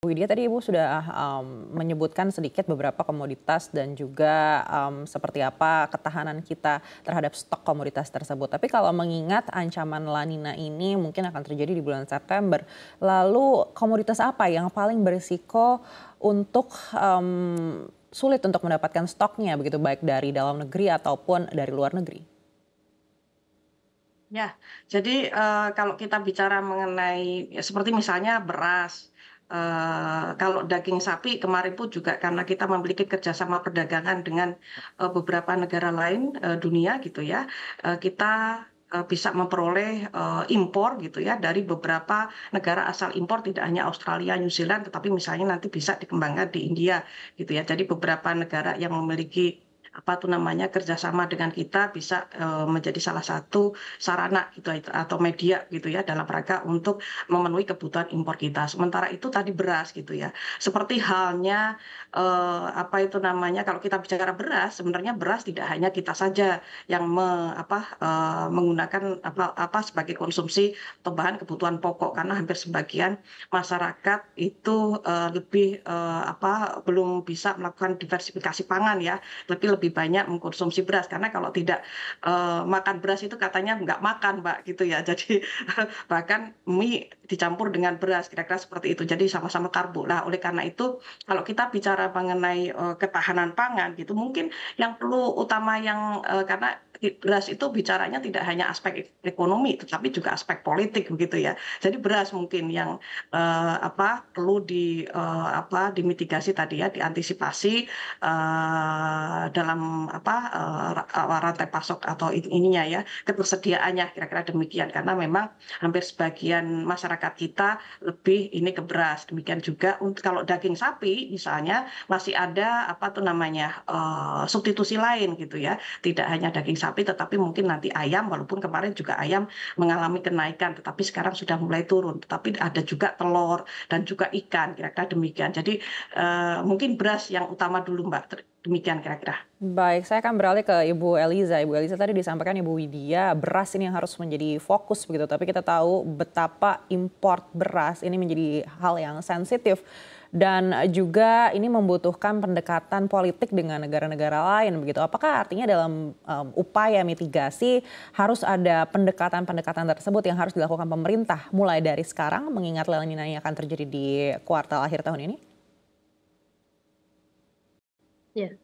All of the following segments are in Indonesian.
Bu Widya, tadi Ibu sudah menyebutkan sedikit beberapa komoditas dan juga seperti apa ketahanan kita terhadap stok komoditas tersebut. Tapi kalau mengingat ancaman La Nina ini mungkin akan terjadi di bulan September, lalu komoditas apa yang paling berisiko untuk sulit untuk mendapatkan stoknya begitu baik dari dalam negeri ataupun dari luar negeri? Ya, jadi, kalau kita bicara mengenai ya seperti misalnya beras, kalau daging sapi kemarin pun juga karena kita memiliki kerjasama perdagangan dengan, beberapa negara lain, dunia gitu ya, kita, bisa memperoleh, impor gitu ya dari beberapa negara asal impor tidak hanya Australia, New Zealand, tetapi misalnya nanti bisa dikembangkan di India gitu ya. Jadi beberapa negara yang memiliki, apa tuh namanya, kerjasama dengan kita bisa, menjadi salah satu sarana gitu atau media gitu ya dalam rangka untuk memenuhi kebutuhan impor kita. Sementara itu tadi beras gitu ya. Seperti halnya, apa itu namanya, kalau kita bicara beras, sebenarnya beras tidak hanya kita saja yang menggunakan sebagai konsumsi atau bahan kebutuhan pokok, karena hampir sebagian masyarakat itu, belum bisa melakukan diversifikasi pangan ya, tapi lebih banyak mengkonsumsi beras. Karena kalau tidak makan beras itu katanya nggak makan, Mbak, gitu ya. Jadi bahkan mie dicampur dengan beras, kira-kira seperti itu. Jadi sama-sama karbo. Nah, oleh karena itu kalau kita bicara mengenai, ketahanan pangan gitu, mungkin yang perlu utama yang karena beras itu bicaranya tidak hanya aspek ekonomi, tetapi juga aspek politik begitu ya. Jadi beras mungkin yang, perlu dimitigasi tadi ya, diantisipasi, dalam rantai pasok atau ininya ya, ketersediaannya kira-kira demikian. Karena memang hampir sebagian masyarakat kita lebih ini ke beras. Demikian juga untuk kalau daging sapi misalnya masih ada substitusi lain gitu ya. Tidak hanya daging sapi tetapi mungkin nanti ayam, walaupun kemarin juga ayam mengalami kenaikan tetapi sekarang sudah mulai turun. Tetapi ada juga telur dan juga ikan, kira-kira demikian. Jadi, mungkin beras yang utama dulu Mbak, demikian kira-kira. Baik, saya akan beralih ke Ibu Eliza. Ibu Eliza tadi disampaikan Ibu Widya, beras ini yang harus menjadi fokus begitu. Tapi kita tahu betapa import beras ini menjadi hal yang sensitif. Dan juga ini membutuhkan pendekatan politik dengan negara-negara lain begitu. Apakah artinya dalam upaya mitigasi harus ada pendekatan-pendekatan tersebut yang harus dilakukan pemerintah mulai dari sekarang mengingat La Nina yang akan terjadi di kuartal akhir tahun ini? Ya,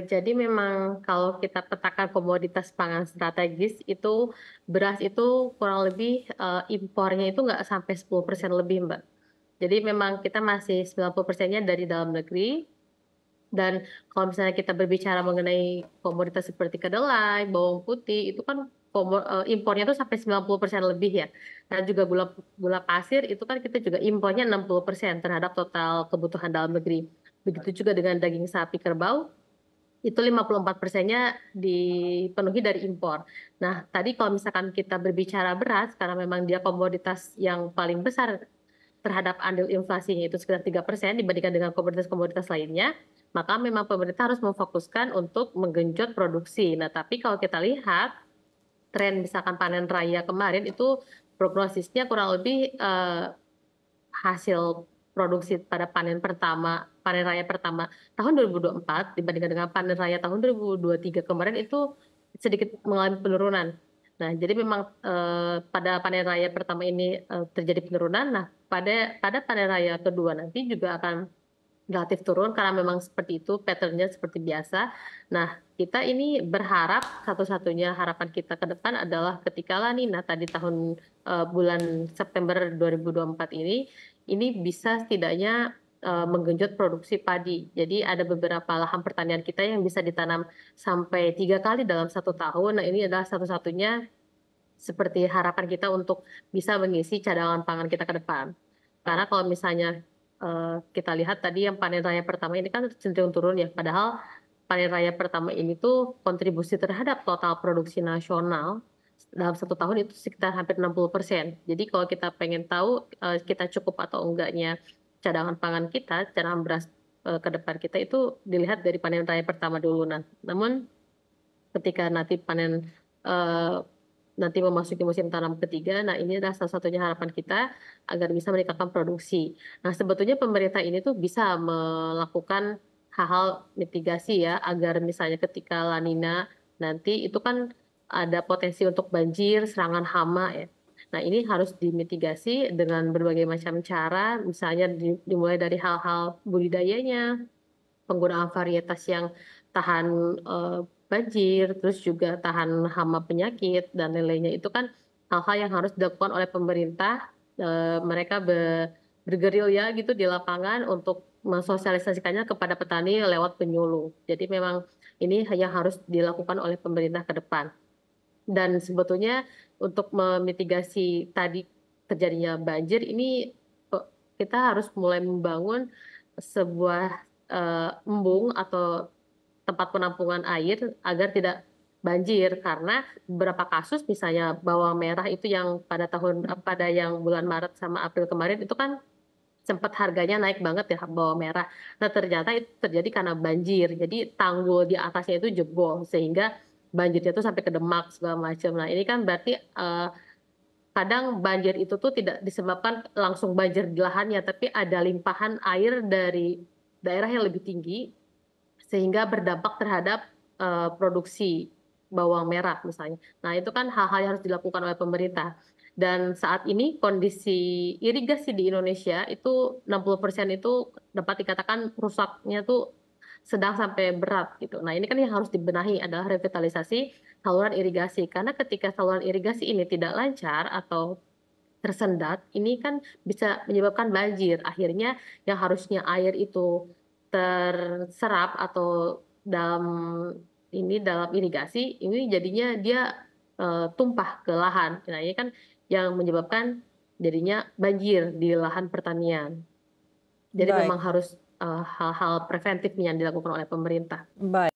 jadi memang kalau kita petakan komoditas pangan strategis itu beras itu kurang lebih, impornya itu nggak sampai 10% lebih, Mbak. Jadi memang kita masih 90%-nya dari dalam negeri, dan kalau misalnya kita berbicara mengenai komoditas seperti kedelai, bawang putih, itu kan impornya tuh sampai 90% lebih ya. Dan juga gula gula pasir itu kan kita juga impornya 60% terhadap total kebutuhan dalam negeri. Begitu juga dengan daging sapi kerbau, itu 54%-nya dipenuhi dari impor. Nah, tadi kalau misalkan kita berbicara beras, karena memang dia komoditas yang paling besar terhadap andil inflasinya itu sekitar 3% dibandingkan dengan komoditas-komoditas lainnya, maka memang pemerintah harus memfokuskan untuk menggenjot produksi. Nah, tapi kalau kita lihat tren misalkan panen raya kemarin itu prognosisnya kurang lebih hasil produksi pada panen raya pertama tahun 2024 dibandingkan dengan panen raya tahun 2023 kemarin itu sedikit mengalami penurunan. Nah, jadi memang pada panen raya pertama ini terjadi penurunan. Nah, pada panen raya kedua nanti juga akan relatif turun karena memang seperti itu pattern-nya seperti biasa. Nah, kita ini berharap satu-satunya harapan kita ke depan adalah ketika La Nina tadi tahun bulan September 2024 ini bisa setidaknya menggenjot produksi padi. Jadi ada beberapa lahan pertanian kita yang bisa ditanam sampai 3 kali dalam 1 tahun. Nah, ini adalah satu-satunya seperti harapan kita untuk bisa mengisi cadangan pangan kita ke depan. Karena kalau misalnya kita lihat tadi yang panen raya pertama ini kan cenderung turun ya, padahal panen raya pertama ini tuh kontribusi terhadap total produksi nasional dalam 1 tahun itu sekitar hampir 60%. Jadi kalau kita pengen tahu kita cukup atau enggaknya cadangan pangan kita, cadangan beras ke depan kita itu dilihat dari panen raya pertama dulu. Nah, namun ketika nanti panen nanti memasuki musim tanam ketiga. Nah, ini adalah salah satunya harapan kita agar bisa meningkatkan produksi. Nah, sebetulnya pemerintah ini tuh bisa melakukan hal-hal mitigasi ya, agar misalnya ketika La Nina nanti itu kan ada potensi untuk banjir, serangan hama ya. Nah, ini harus dimitigasi dengan berbagai macam cara, misalnya dimulai dari hal-hal budidayanya, penggunaan varietas yang tahan banjir, terus juga tahan hama penyakit dan lain-lainnya. Itu kan hal-hal yang harus dilakukan oleh pemerintah. Mereka bergerilya gitu di lapangan untuk mensosialisasikannya kepada petani lewat penyuluh. Jadi memang ini yang harus dilakukan oleh pemerintah ke depan. Dan sebetulnya untuk memitigasi tadi terjadinya banjir ini kita harus mulai membangun sebuah embung atau tempat penampungan air agar tidak banjir, karena beberapa kasus misalnya bawang merah itu yang pada yang bulan Maret sama April kemarin itu kan sempat harganya naik banget ya bawang merah. Nah, ternyata itu terjadi karena banjir. Jadi tanggul di atasnya itu jebol sehingga banjirnya itu sampai ke Demak segala macam. Nah, ini kan berarti kadang banjir itu tuh tidak disebabkan langsung banjir di lahannya, tapi ada limpahan air dari daerah yang lebih tinggi sehingga berdampak terhadap produksi bawang merah misalnya. Nah, itu kan hal-hal yang harus dilakukan oleh pemerintah. Dan saat ini kondisi irigasi di Indonesia itu 60% itu dapat dikatakan rusaknya tuh sedang sampai berat gitu. Nah, ini kan yang harus dibenahi adalah revitalisasi saluran irigasi. Karena ketika saluran irigasi ini tidak lancar atau tersendat, ini kan bisa menyebabkan banjir. Akhirnya yang harusnya air itu terserap atau dalam irigasi, ini jadinya dia tumpah ke lahan. Nah, ini kan yang menyebabkan jadinya banjir di lahan pertanian. Jadi Baik, memang harus hal-hal preventif yang dilakukan oleh pemerintah. baik.